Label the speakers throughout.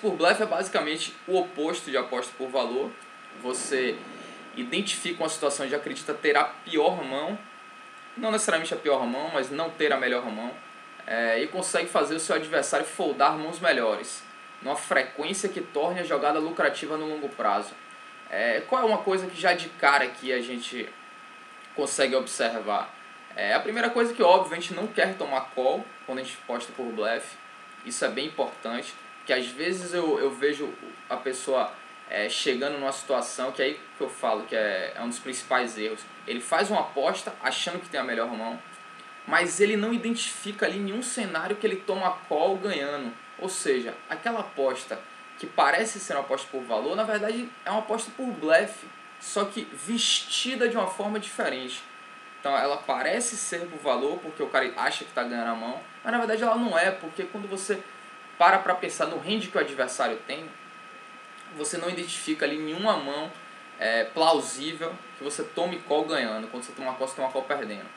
Speaker 1: por blefe é basicamente o oposto de aposta por valor. Você identifica uma situação onde acredita ter a pior mão, não necessariamente a pior mão, mas não ter a melhor mão, e consegue fazer o seu adversário foldar mãos melhores, numa frequência que torne a jogada lucrativa no longo prazo. Qual é uma coisa que já de cara que a gente consegue observar? A primeira coisa que, óbvio, a gente não quer tomar call quando a gente aposta por blefe. Isso é bem importante, porque às vezes eu vejo a pessoa chegando numa situação que aí que eu falo que é um dos principais erros. Ele faz uma aposta achando que tem a melhor mão, mas ele não identifica ali nenhum cenário que ele toma call ganhando. Ou seja, aquela aposta que parece ser uma aposta por valor, na verdade é uma aposta por blefe, só que vestida de uma forma diferente. Então ela parece ser por valor porque o cara acha que está ganhando a mão, mas na verdade ela não é, porque quando você para pensar no range que o adversário tem, você não identifica ali nenhuma mão plausível que você tome call ganhando, quando você toma call, você toma call perdendo.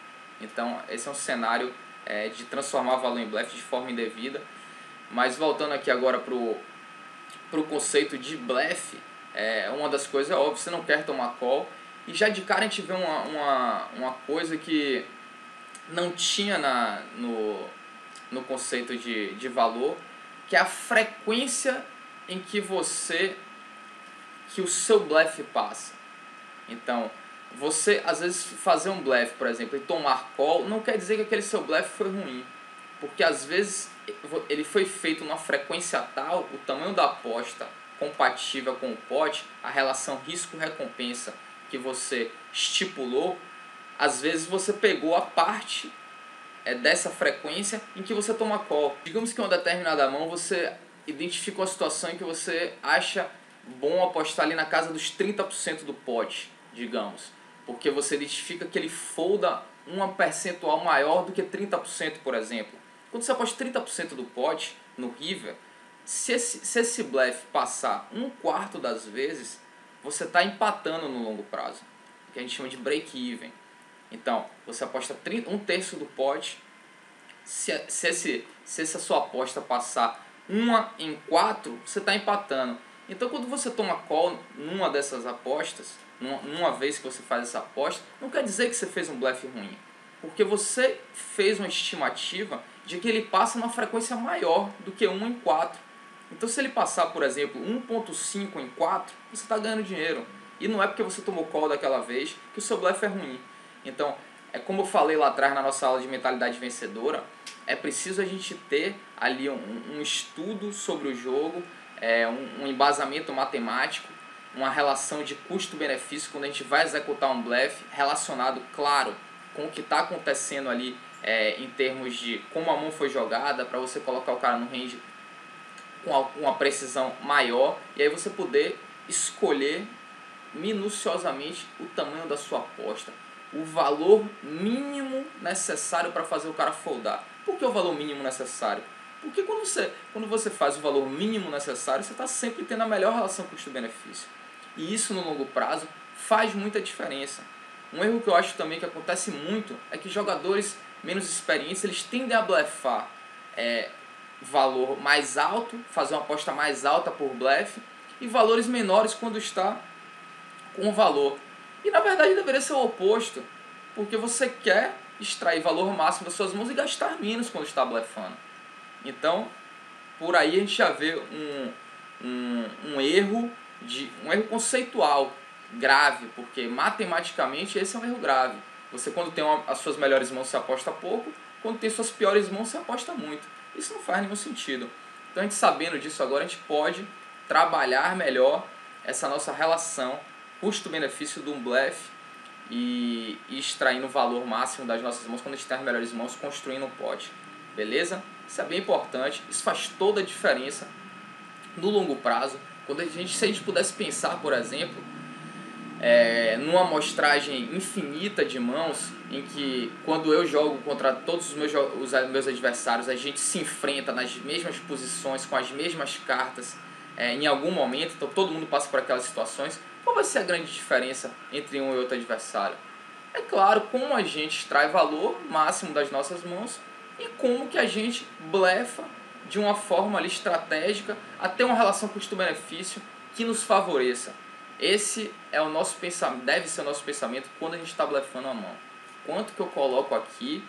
Speaker 1: Então esse é um cenário de transformar valor em blefe de forma indevida. Mas voltando aqui agora pro conceito de blefe, uma das coisas é óbvio, você não quer tomar call. E já de cara a gente vê uma coisa que não tinha no conceito de valor, que é a frequência em que o seu blefe passa. Então, você às vezes fazer um blefe, por exemplo, e tomar call, não quer dizer que aquele seu blefe foi ruim. Porque às vezes ele foi feito numa frequência tal, o tamanho da aposta compatível com o pot, a relação risco-recompensa que você estipulou, às vezes você pegou a parte dessa frequência em que você toma call. Digamos que em uma determinada mão você identifica uma situação em que você acha bom apostar ali na casa dos 30% do pot, digamos. Porque você identifica que ele folda uma percentual maior do que 30%, por exemplo. Quando você aposta 30% do pot no river, se esse blefe passar 1/4 das vezes, você está empatando no longo prazo, que a gente chama de break-even. Então, você aposta 1/3 do pot, se essa sua aposta passar 1/4, você está empatando. Então, quando você toma call numa dessas apostas, numa vez que você faz essa aposta, não quer dizer que você fez um blefe ruim, porque você fez uma estimativa de que ele passa numa frequência maior do que 1/4. Então, se ele passar, por exemplo, 1/5/4, você está ganhando dinheiro. E não é porque você tomou call daquela vez que o seu blefe é ruim. Então, como eu falei lá atrás na nossa aula de mentalidade vencedora, é preciso a gente ter ali um estudo sobre o jogo, um embasamento matemático, uma relação de custo-benefício quando a gente vai executar um blefe relacionado, claro, com o que está acontecendo ali em termos de como a mão foi jogada, para você colocar o cara no range com uma precisão maior, e aí você poder escolher minuciosamente o tamanho da sua aposta, o valor mínimo necessário para fazer o cara foldar. Por que o valor mínimo necessário? Porque quando você faz o valor mínimo necessário, você está sempre tendo a melhor relação custo-benefício. E isso no longo prazo faz muita diferença. Um erro que eu acho também que acontece muito é que jogadores menos experientes, eles tendem a blefar valor mais alto, fazer uma aposta mais alta por blefe, e valores menores quando está com o valor. E na verdade deveria ser o oposto, porque você quer extrair valor máximo das suas mãos e gastar menos quando está blefando. Então, por aí a gente já vê um erro conceitual grave, porque matematicamente esse é um erro grave. Você, quando tem as suas melhores mãos, você aposta pouco, quando tem suas piores mãos, você aposta muito. Isso não faz nenhum sentido. Então, a gente sabendo disso agora, a gente pode trabalhar melhor essa nossa relação custo-benefício de um blefe e extraindo o valor máximo das nossas mãos quando a gente tem as melhores mãos, construindo um pot. Beleza? Isso é bem importante, isso faz toda a diferença no longo prazo. Se a gente pudesse pensar, por exemplo, numa amostragem infinita de mãos, em que quando eu jogo contra todos os meus adversários, a gente se enfrenta nas mesmas posições, com as mesmas cartas, em algum momento, então todo mundo passa por aquelas situações. Qual vai ser a grande diferença entre um e outro adversário? É claro, como a gente extrai valor máximo das nossas mãos e como que a gente blefa de uma forma ali estratégica a ter uma relação custo-benefício que nos favoreça. Esse é o nosso pensamento, deve ser o nosso pensamento quando a gente está blefando a mão. Quanto que eu coloco aqui,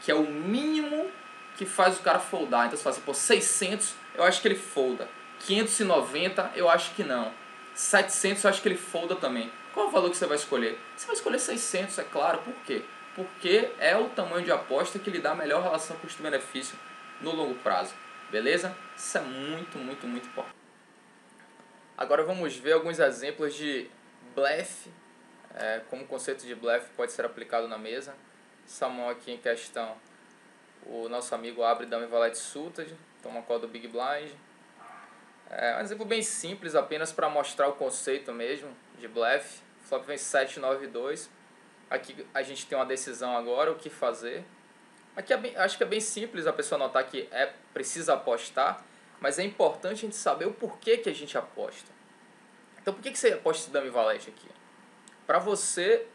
Speaker 1: que é o mínimo que faz o cara foldar. Então você fala assim, pô, 600 eu acho que ele folda. 590 eu acho que não. 700 eu acho que ele folda também. Qual é o valor que você vai escolher? Você vai escolher 600, é claro. Por quê? Porque é o tamanho de aposta que lhe dá a melhor relação custo-benefício no longo prazo. Beleza? Isso é muito, muito, muito importante. Agora vamos ver alguns exemplos de blefe, como o conceito de blefe pode ser aplicado na mesa. Essa mão aqui em questão, o nosso amigo abre dama e valete suited, toma call do Big Blind. É um exemplo bem simples, apenas para mostrar o conceito mesmo de blefe. Flop vem 7, 9, 2. Aqui a gente tem uma decisão agora, o que fazer. Aqui acho que é bem simples a pessoa notar que precisa apostar, mas é importante a gente saber o porquê que a gente aposta. Então por que você aposta esse dama e valete aqui? Para você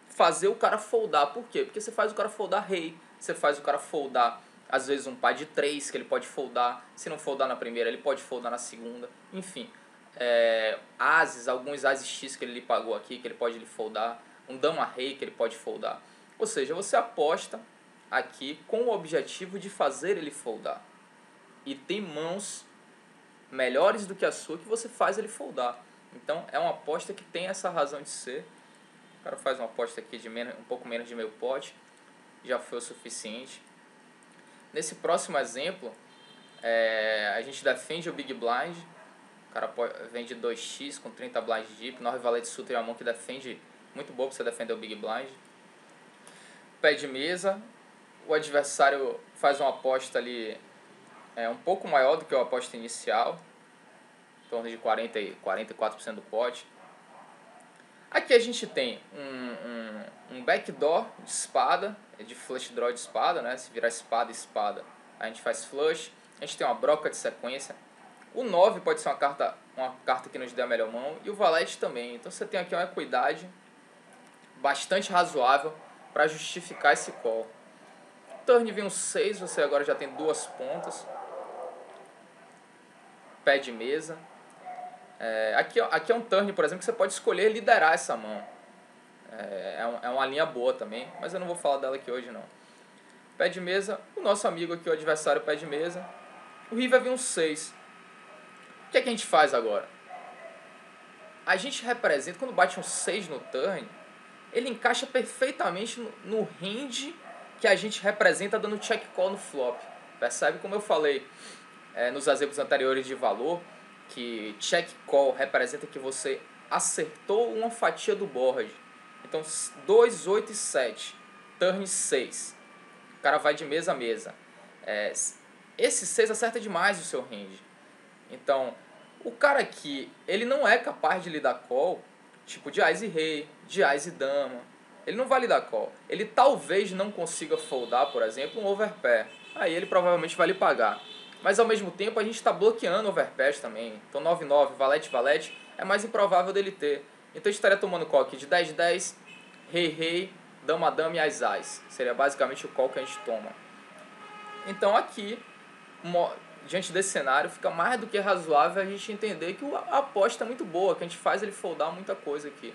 Speaker 1: fazer o cara foldar. Por quê? Porque você faz o cara foldar rei, você faz o cara foldar às vezes um par de 3 que ele pode foldar. Se não foldar na primeira, ele pode foldar na segunda. Enfim, ases, alguns ases X que ele lhe pagou aqui, que ele pode lhe foldar. Um dama rei que ele pode foldar. Ou seja, você aposta aqui com o objetivo de fazer ele foldar. E tem mãos melhores do que a sua que você faz ele foldar. Então é uma aposta que tem essa razão de ser. O cara faz uma aposta aqui de um pouco menos de meio pote. Já foi o suficiente. Nesse próximo exemplo, a gente defende o Big Blind. O cara vende 2x com 30 blind deep. 9 valete suited é uma mão que defende, muito boa para você defender o Big Blind. Pé de mesa. O adversário faz uma aposta ali um pouco maior do que a aposta inicial. Em torno de 44% do pote. Aqui a gente tem um backdoor de espada, de flush draw de espada, né? Se virar espada, espada, a gente faz flush. A gente tem uma broca de sequência. O 9 pode ser uma carta que nos dê a melhor mão. E o valete também. Então você tem aqui uma equidade bastante razoável para justificar esse call. Turn vem um 6, você agora já tem duas pontas. Pé de mesa. Aqui é um turn, por exemplo, que você pode escolher liderar essa mão. É uma linha boa também, mas eu não vou falar dela aqui hoje não. Pé de mesa, o nosso amigo aqui, o adversário pé de mesa. O river vem um 6. O que é que a gente faz agora? A gente representa, quando bate um 6 no turn, ele encaixa perfeitamente no range que a gente representa dando check call no flop. Percebe como eu falei nos exemplos anteriores de valor, que check call representa que você acertou uma fatia do board. Então 2, 8 e 7, turn 6. O cara vai de mesa a mesa. Esse 6 acerta demais o seu range. Então, o cara aqui, ele não é capaz de lhe dar call, tipo de Ás e Rei, de Ás e Dama. Ele não vai lhe dar call. Ele talvez não consiga foldar, por exemplo, um overpair. Aí ele provavelmente vai lhe pagar. Mas ao mesmo tempo a gente está bloqueando overpairs também. Então 9-9, valete, é mais improvável dele ter. Então a gente estaria tomando call aqui de 10-10, Rei, Dama e Ás. Seria basicamente o call que a gente toma. Então aqui, diante desse cenário, fica mais do que razoável a gente entender que a aposta é muito boa, que a gente faz ele foldar muita coisa aqui.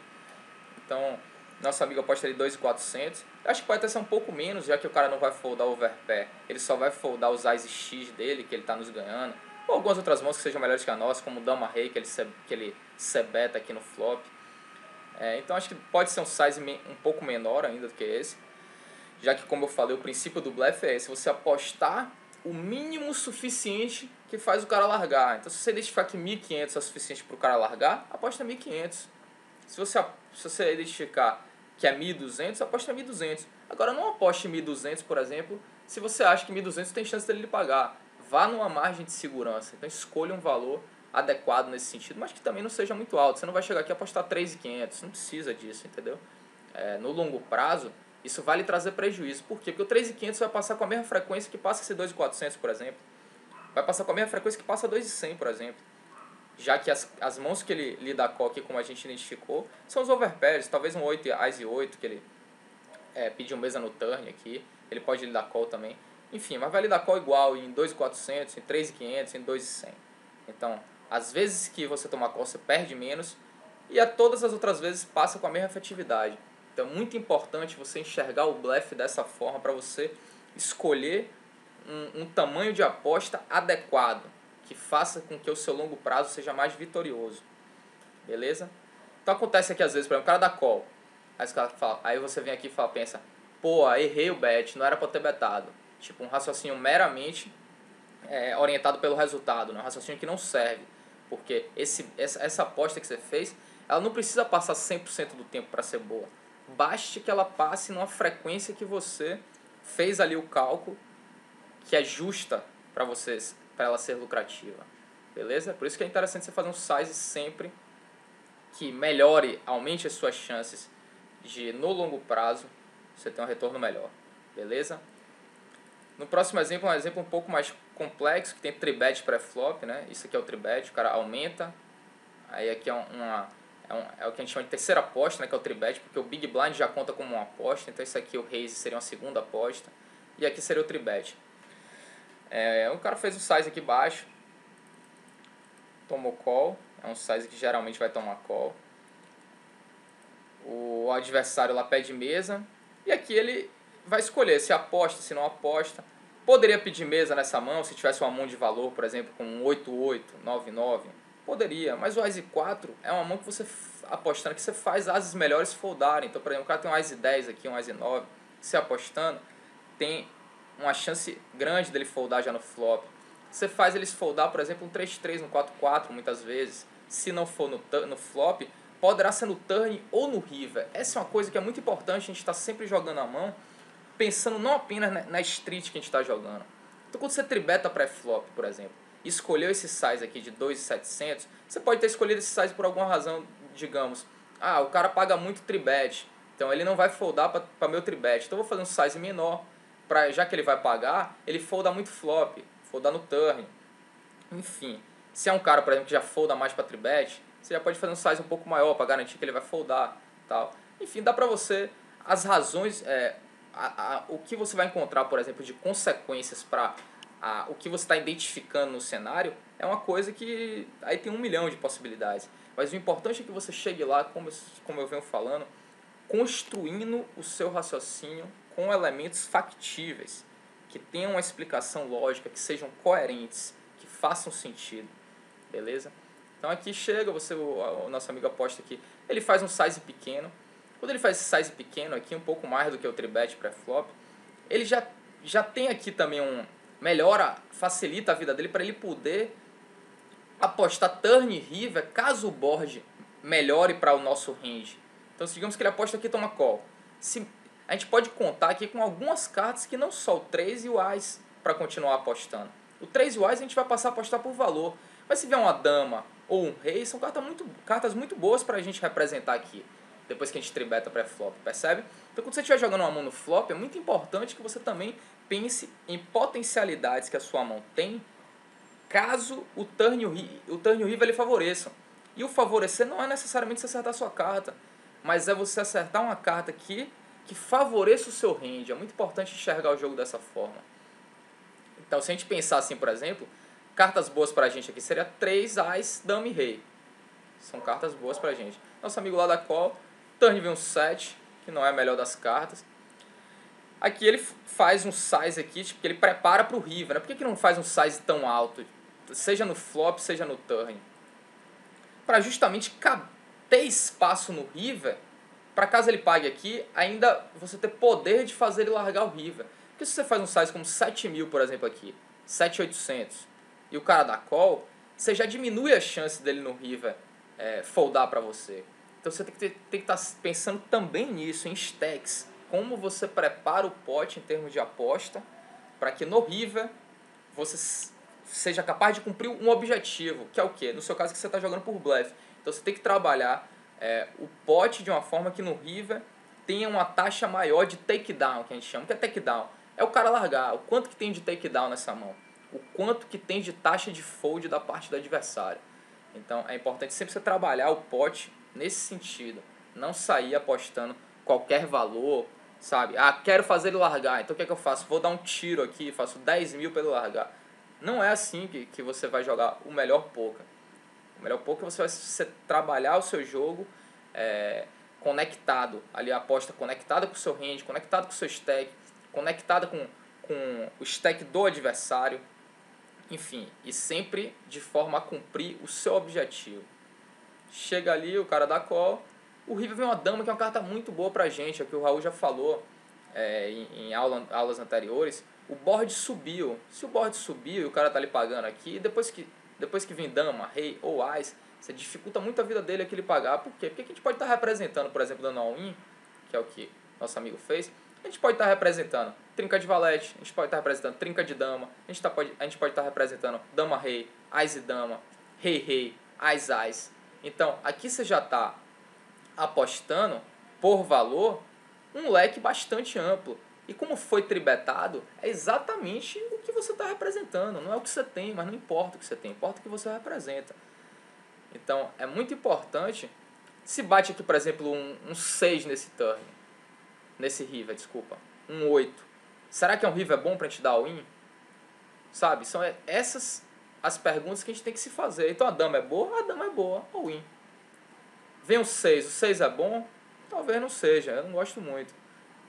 Speaker 1: Então, nosso amigo aposta ali 2.400. Eu acho que pode até ser um pouco menos, já que o cara não vai foldar o overpair. Ele só vai foldar os Ás e X dele, que ele está nos ganhando. Ou algumas outras mãos que sejam melhores que a nossa, como o Dama Rei, que ele sebeta aqui no flop. Então acho que pode ser um size um pouco menor ainda do que esse. Já que, como eu falei, o princípio do blefe é esse. Você apostar o mínimo suficiente que faz o cara largar. Então se você identificar que 1.500 é suficiente para o cara largar, aposta 1.500. Se você identificar que é 1.200, aposta 1.200. Agora não aposte 1.200, por exemplo, se você acha que 1.200 tem chance dele lhe pagar. Vá numa margem de segurança. Então escolha um valor adequado nesse sentido, mas que também não seja muito alto. Você não vai chegar aqui e apostar 3.500. Não precisa disso, entendeu? No longo prazo, isso vai lhe trazer prejuízo. Por quê? Porque o 3.500 vai passar com a mesma frequência que passa esse 2.400, por exemplo. Vai passar com a mesma frequência que passa 2.100, por exemplo. Já que as mãos que ele lhe dá call aqui, como a gente identificou, são os overpairs. Talvez um 8, Ás e 8, que ele pediu mesa no turn aqui. Ele pode lhe dar call também. Enfim, mas vai lhe dar call igual em 2.400, em 3.500, em 2.100. Então, às vezes que você toma call, você perde menos, e a todas as outras vezes passa com a mesma efetividade. Então, é muito importante você enxergar o blefe dessa forma para você escolher um tamanho de aposta adequado, que faça com que o seu longo prazo seja mais vitorioso. Beleza? Então acontece aqui às vezes, por exemplo, o cara dá call. Aí você vem aqui e fala, pensa, pô, errei o bet, não era pra eu ter betado. Tipo, um raciocínio meramente orientado pelo resultado, né? Um raciocínio que não serve. Porque essa aposta que você fez, ela não precisa passar 100% do tempo para ser boa. Baste que ela passe numa frequência que você fez ali o cálculo, que é justa para vocês, para ela ser lucrativa. Beleza? Por isso que é interessante você fazer um size sempre que melhore, aumente as suas chances de, no longo prazo, você ter um retorno melhor. Beleza? No próximo exemplo, um exemplo um pouco mais complexo, que tem tribet pré-flop, né? Isso aqui é o tribet, o cara aumenta. Aí aqui é o que a gente chama de terceira aposta, né? Que é o tribet, porque o Big Blind já conta como uma aposta. Então isso aqui, o raise, seria uma segunda aposta. E aqui seria o tribet. O cara fez um size aqui baixo, tomou call. É um size que geralmente vai tomar call. O adversário lá pede mesa. E aqui ele vai escolher se aposta, se não aposta. Poderia pedir mesa nessa mão se tivesse uma mão de valor, por exemplo, com um 8-8, 9-9. Poderia, mas o Ase 4 é uma mão que você apostando, que você faz ases melhores foldarem. Então, por exemplo, o cara tem um Ase 10 aqui, um Ase 9. Você apostando, tem uma chance grande dele foldar já no flop. Você faz eles foldar, por exemplo, um 3-3 no 4-4 muitas vezes. Se não for no flop, poderá ser no turn ou no river. Essa é uma coisa que é muito importante, a gente está sempre jogando a mão, pensando não apenas na street que a gente está jogando. Então quando você tribeta pré-flop, por exemplo, e escolheu esse size aqui de 2.700, você pode ter escolhido esse size por alguma razão, digamos, o cara paga muito tribet, então ele não vai foldar para meu tribet, então eu vou fazer um size menor, já que ele vai pagar, ele folda muito flop, foldar no turn. Enfim, se é um cara, por exemplo, que já folda mais para tribet, você já pode fazer um size um pouco maior para garantir que ele vai foldar, tal. Enfim, dá para você as razões, o que você vai encontrar, por exemplo, de consequências para o que você está identificando no cenário é uma coisa que aí tem 1 milhão de possibilidades. Mas o importante é que você chegue lá, como eu venho falando, construindo o seu raciocínio com elementos factíveis, que tenham uma explicação lógica, que sejam coerentes, que façam sentido. Beleza? Então aqui chega, o nosso amigo aposta aqui, ele faz um size pequeno. Quando ele faz esse size pequeno aqui, um pouco mais do que o tribet pré-flop, ele já tem aqui também facilita a vida dele para ele poder apostar turn e river caso o board melhore para o nosso range. Então, digamos que ele aposta aqui e toma call. A gente pode contar aqui com algumas cartas que não só o 3 e o As para continuar apostando. O 3 e o As a gente vai passar a apostar por valor. Mas se vier uma dama ou um rei, são cartas muito boas para a gente representar aqui. Depois que a gente tribeta pré-flop, percebe? Então quando você estiver jogando uma mão no flop, é muito importante que você também pense em potencialidades que a sua mão tem, caso o turn e o river ele favoreçam. E o favorecer não é necessariamente você acertar a sua carta, mas é você acertar uma carta que favoreça o seu range. É muito importante enxergar o jogo dessa forma. Então se a gente pensar assim, por exemplo, cartas boas pra gente aqui seria 3, As, Dama e Rei. São cartas boas pra gente. Nosso amigo lá da call, turn vem um 7, que não é a melhor das cartas. Aqui ele faz um size aqui, tipo, que ele prepara pro river, né? Por que não faz um size tão alto? Seja no flop, seja no turn. Para justamente ter espaço no river, para caso ele pague aqui, ainda você ter poder de fazer ele largar o river. Porque se você faz um size como 7.000, por exemplo, aqui, 7.800, e o cara dá call, você já diminui a chance dele no river foldar para você. Então você tem que estar pensando também nisso, em stacks. Como você prepara o pote em termos de aposta, para que no river você seja capaz de cumprir um objetivo, que é o quê? No seu caso que você está jogando por bluff. Então você tem que trabalhar o pote de uma forma que no river tenha uma taxa maior de takedown, que a gente chama. O que é takedown? É o cara largar. O quanto que tem de takedown nessa mão. O quanto que tem de taxa de fold da parte do adversário. Então é importante sempre você trabalhar o pote nesse sentido. Não sair apostando qualquer valor, sabe? Ah, quero fazer ele largar, então o que é que eu faço? Vou dar um tiro aqui, faço 10 mil para ele largar. Não é assim que você vai jogar o melhor poker. O melhor poker você vai trabalhar o seu jogo conectado, ali a aposta conectada com o seu range, conectado com o seu stack, conectada com o stack do adversário, enfim, e sempre de forma a cumprir o seu objetivo. Chega ali, o cara dá call, o river vem uma dama que é uma carta muito boa pra gente, é o que o Raul já falou em aulas anteriores. O board subiu, se o board subiu e o cara tá ali pagando aqui, depois que vem dama, rei ou ás, você dificulta muito a vida dele aqui ele pagar. Por quê? Porque a gente pode estar representando, por exemplo, dando all-in, que é o que nosso amigo fez. A gente pode estar representando trinca de valete, a gente pode estar representando trinca de dama, a gente pode estar representando dama-rei, ás e dama, rei-rei, ás-ás. Então, aqui você já está apostando, por valor, um leque bastante amplo. E como foi tribetado, é exatamente o que você está representando. Não é o que você tem, mas não importa o que você tem, importa o que você representa. Então, é muito importante. Se bate aqui, por exemplo, um 6 nesse turn, nesse river, desculpa, um 8. Será que é um river bom para a gente dar all-in? Sabe? São essas as perguntas que a gente tem que se fazer. Então, a dama é boa? A dama é boa, all-in. Vem o 6 é bom? Talvez não seja, eu não gosto muito.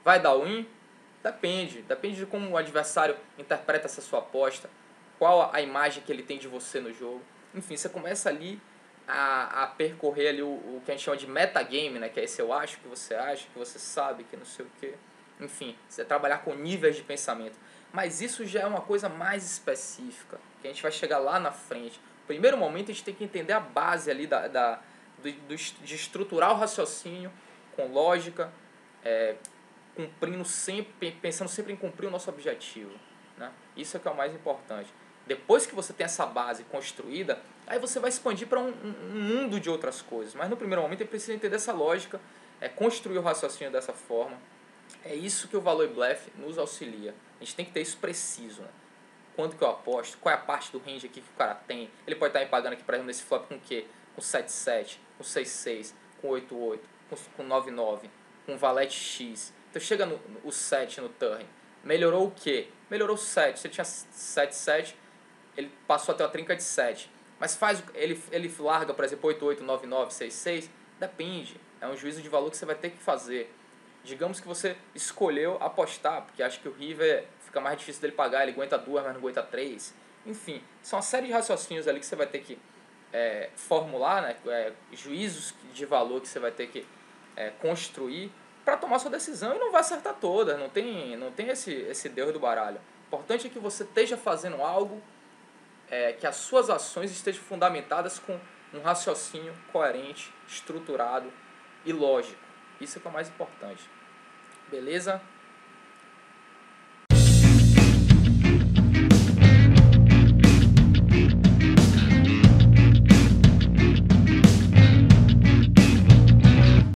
Speaker 1: Vai dar all-in? Depende de como o adversário interpreta essa sua aposta, qual a imagem que ele tem de você no jogo. Enfim, você começa ali a percorrer ali o que a gente chama de metagame, né? Que é esse eu acho, que você sabe, que não sei o que. Enfim, você trabalhar com níveis de pensamento. Mas isso já é uma coisa mais específica, que a gente vai chegar lá na frente. No primeiro momento a gente tem que entender a base ali de estruturar o raciocínio com lógica, pensando sempre em cumprir o nosso objetivo, né? Isso é que é o mais importante. Depois que você tem essa base construída, aí você vai expandir para um mundo de outras coisas. Mas no primeiro momento é preciso entender essa lógica, construir o raciocínio dessa forma. É isso que o Valor e Blefe nos auxilia. A gente tem que ter isso preciso, né? Quanto que eu aposto, qual é a parte do range aqui que o cara tem. Ele pode estar me pagando aqui para nesse flop com o quê? Com 7-7, com 6-6, com 8-8, com 9-9, com valete X. Então chega o 7 no turn. Melhorou o quê? Melhorou o 7. Se ele tinha 7-7, ele passou até uma trinca de 7. Mas ele larga, por exemplo, 8-8, 9-9, 6-6. Depende. É um juízo de valor que você vai ter que fazer. Digamos que você escolheu apostar, porque acha que o river fica mais difícil dele pagar, ele aguenta 2, mas não aguenta 3. Enfim, são uma série de raciocínios ali que você vai ter que formular, né? Juízos de valor que você vai ter que construir para tomar sua decisão, e não vai acertar todas, não tem esse Deus do baralho. O importante é que você esteja fazendo algo, que as suas ações estejam fundamentadas com um raciocínio coerente, estruturado e lógico. Isso é que é o mais importante. Beleza?